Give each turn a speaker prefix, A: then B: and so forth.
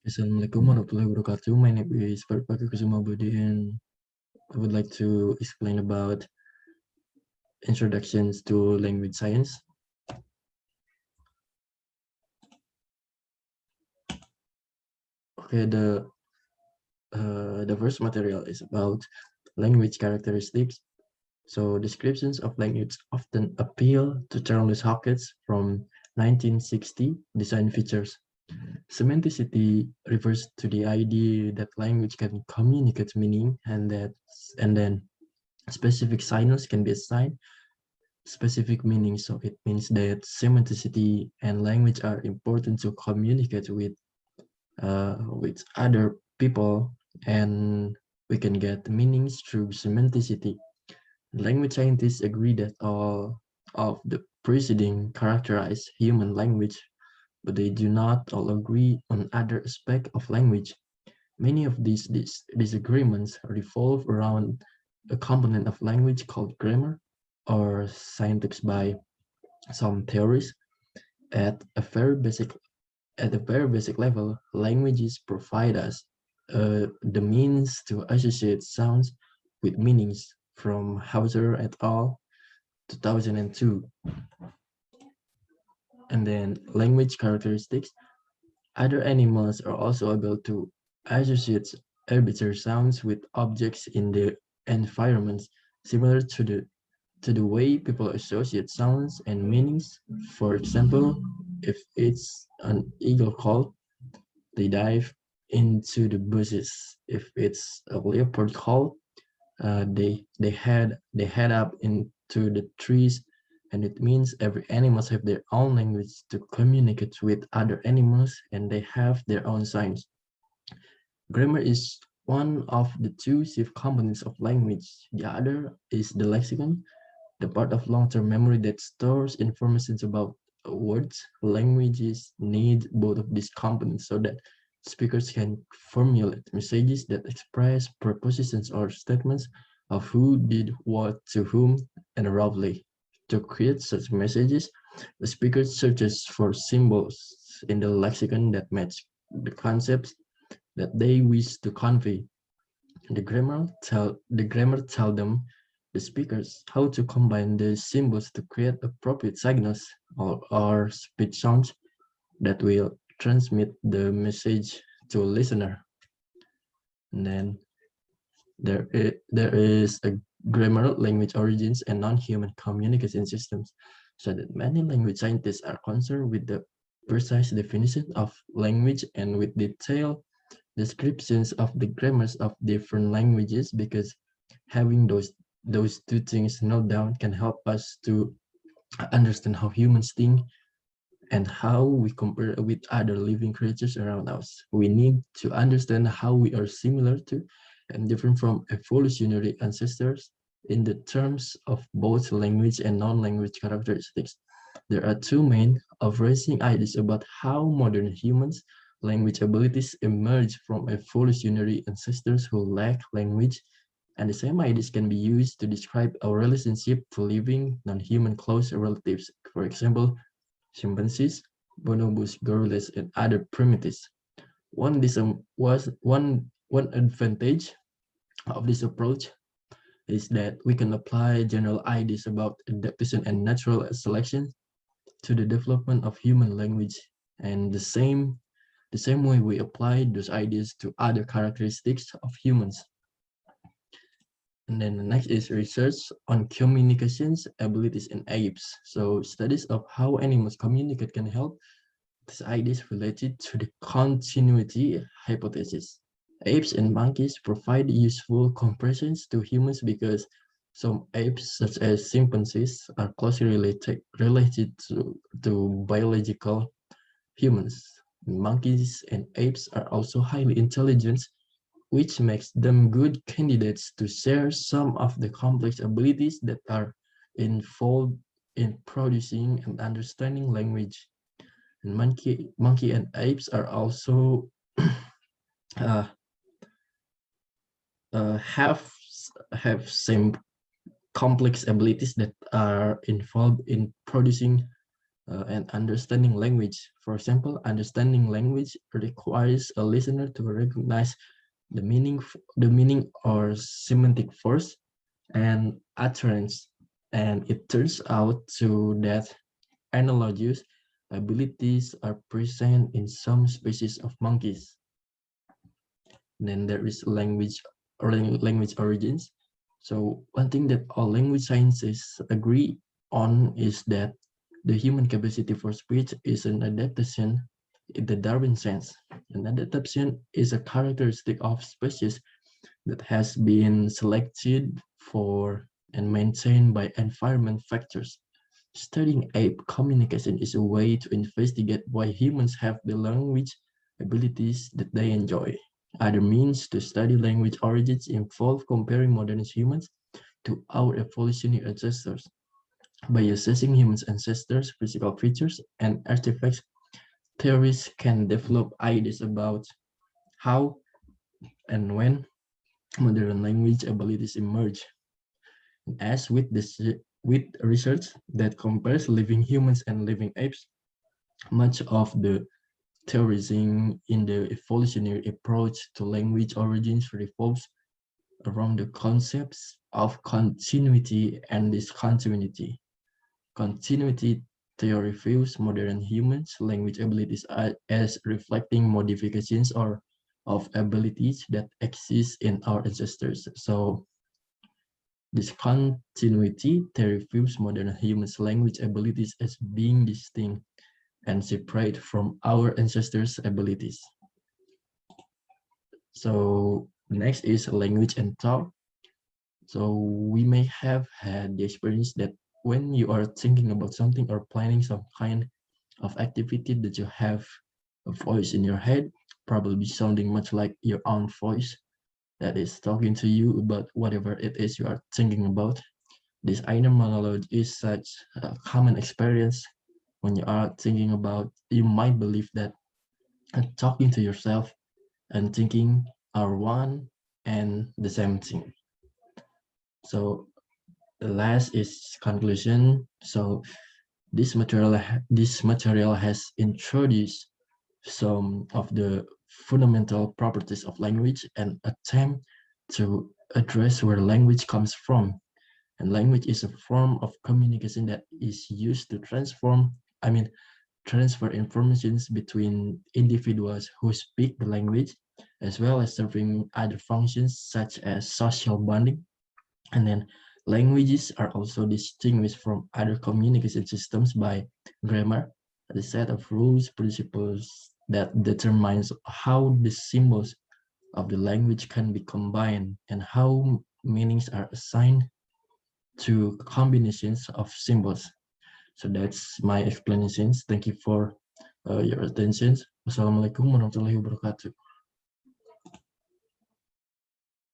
A: Assalamualaikum warahmatullahi wabarakatuh. My name is Parpaka Kusuma Budi, and I would like to explain about introductions to language science. Okay, the first material is about language characteristics. So descriptions of language often appeal to Charles Hawkins from 1960 design features. Semanticity refers to the idea that language can communicate meaning and then specific signals can be assigned specific meaning. So it means that semanticity and language are important to communicate with other people, and we can get meanings through semanticity. Language scientists agree that all of the preceding characterize human language, but they do not all agree on other aspects of language. Many of these disagreements revolve around a component of language called grammar, or syntax by some theories. At a very basic level, languages provide us the means to associate sounds with meanings, from Hauser et al. 2002. And then language characteristics. Other animals are also able to associate arbitrary sounds with objects in the environment, similar to the way people associate sounds and meanings. For example, if it's an eagle call, they dive into the bushes. If it's a leopard call, they head up into the trees. And it means every animals have their own language to communicate with other animals, and they have their own signs. Grammar is one of the two chief components of language. The other is the lexicon, the part of long-term memory that stores information about words. Languages need both of these components so that speakers can formulate messages that express prepositions or statements of who did what to whom and roughly. To create such messages, the speaker searches for symbols in the lexicon that match the concepts that they wish to convey. The grammar tell them, the speakers, how to combine the symbols to create appropriate signals or speech sounds that will transmit the message to a listener. And then there is a grammar, language origins, and non-human communication systems, so that many language scientists are concerned with the precise definition of language and with detailed descriptions of the grammars of different languages, because having those two things noted down can help us to understand how humans think and how we compare with other living creatures around us. We need to understand how we are similar to and different from evolutionary ancestors in the terms of both language and non-language characteristics. There are two main overarching ideas about how modern humans' language abilities emerge from evolutionary ancestors who lack language, and the same ideas can be used to describe our relationship to living non-human close relatives. For example, chimpanzees, bonobos, gorillas, and other primates. One advantage of this approach is that we can apply general ideas about adaptation and natural selection to the development of human language, and the same way we apply those ideas to other characteristics of humans. And then the next is research on communications abilities in apes. So studies of how animals communicate can help. This idea is related to the continuity hypothesis. Apes and monkeys provide useful comparisons to humans because some apes, such as chimpanzees, are closely related to biological humans. Monkeys and apes are also highly intelligent, which makes them good candidates to share some of the complex abilities that are involved in producing and understanding language. And monkey and apes are also uh, have same complex abilities that are involved in producing and understanding language. For example, understanding language requires a listener to recognize the meaning or semantic force and utterance. And it turns out to that analogous abilities are present in some species of monkeys. Then there is language origins. So one thing that all language scientists agree on is that the human capacity for speech is an adaptation in the Darwin sense. An adaptation is a characteristic of species that has been selected for and maintained by environment factors. Studying ape communication is a way to investigate why humans have the language abilities that they enjoy. Other means to study language origins involve comparing modern humans to our evolutionary ancestors. By assessing humans' ancestors' physical features and artifacts, theorists can develop ideas about how and when modern language abilities emerge. As with research that compares living humans and living apes, much of the theorizing in the evolutionary approach to language origins revolves around the concepts of continuity and discontinuity. Continuity theory views modern humans' language abilities as reflecting modifications or of abilities that exist in our ancestors. So discontinuity theory views modern humans' language abilities as being distinct and separate from our ancestors' abilities. So next is language and thought. So we may have had the experience that when you are thinking about something or planning some kind of activity that you have a voice in your head, probably sounding much like your own voice that is talking to you about whatever it is you are thinking about. This inner monologue is such a common experience when you are thinking about, you might believe that talking to yourself and thinking are one and the same thing. So the last is conclusion. So this material has introduced some of the fundamental properties of language and attempt to address where language comes from. And language is a form of communication that is used to transfer informations between individuals who speak the language, as well as serving other functions such as social bonding. And then languages are also distinguished from other communication systems by grammar, the set of rules, principles that determines how the symbols of the language can be combined and how meanings are assigned to combinations of symbols. So that's my explanations. Thank you for your attention. Wassalamualaikum warahmatullahi wabarakatuh.